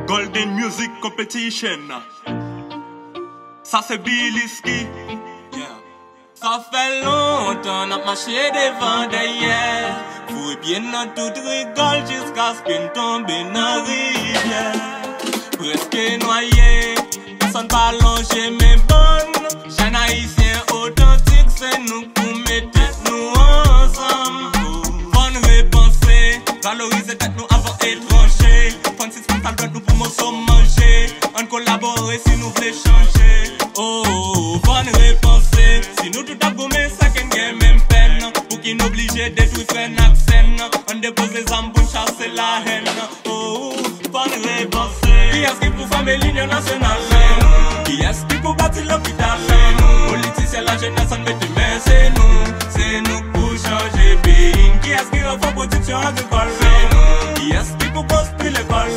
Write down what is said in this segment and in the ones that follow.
Golden Music Competition. Ça c'est Biliski. Ça fait longtemps n'a marché devant derrière. Fouille bien dans toute rigole jusqu'à ce qu'on tombe dans la rivière. Presque noyé, personne pas longé mais bonne. Jeune haïtien authentique, c'est nous pour mettre nous ensemble. Bonne repenser, valoriser tête nous avant étranger. Prendre 6 mental doit nous pour nous manger. On collabore si nous voulons changer. Oh, bonne repenser. Si nous tout a gommé, ça qu'en gagne même peine. Pour qui nous oblige de détruire frère n'accent. On dépose les armes pour chasser la haine. Oh, bonne repenser. Qui est-ce qui pour faire mes lignes nationales? Qui est-ce qui pour bâtir l'hôpital? Politiciens, la jeunesse, on met des mains, c'est nous pour changer pays. Qui est-ce qui refait production agricole? Qui est-ce qui pour construire l'école?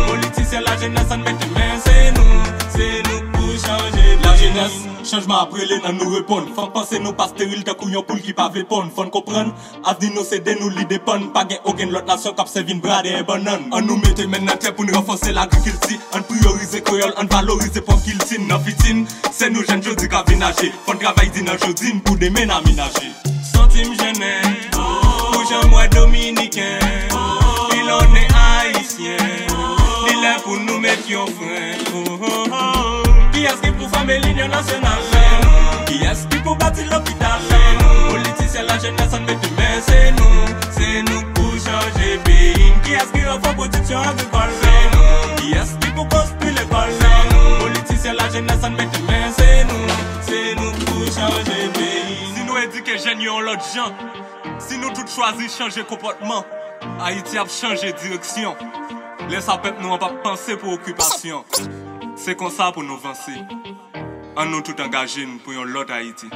Politiciens, la jeunesse, on met des mains, c'est nous pour changer la jeunesse. Changement après les nan nous répondre. Faut penser nous pas stérile ta couillon pour qui pas répondre. Faut comprendre. Avenir nous c'est de nous li dépend. Pas gain aucune l'autre nation qui servi une brade et banane. On nous mette maintenant terre pour nous renforcer l'agriculture. On prioriser créole, on valoriser pour qu'il tine. Non fitine, c'est nous jeunes jodi qui nager. Faut travailler din en jodine pour des men aménager. Centime jeune, pour Jean-Moi dominicain. Il en est haïtien. Il est pour nous mettre un frein. Qui est-ce qui pour faire mes lignes nationales? Qui est-ce qui pour bâtir l'hôpital? Politiciens, la jeunesse, on met des mains, c'est nous pour changer pays. Qui est-ce qui refait production agricole? Qui est-ce qui pour construire l'école? Politiciens, la jeunesse, on met des mains, c'est nous pour changer pays. Si nous éduquons jeunes en l'autre gens, si nous tous choisissons changer comportement, Haïti a changé direction. Laisse peuple nous pas penser pour occupation. C'est comme ça pour nous avancer. On nous tout engagés pour l'autre Haïti.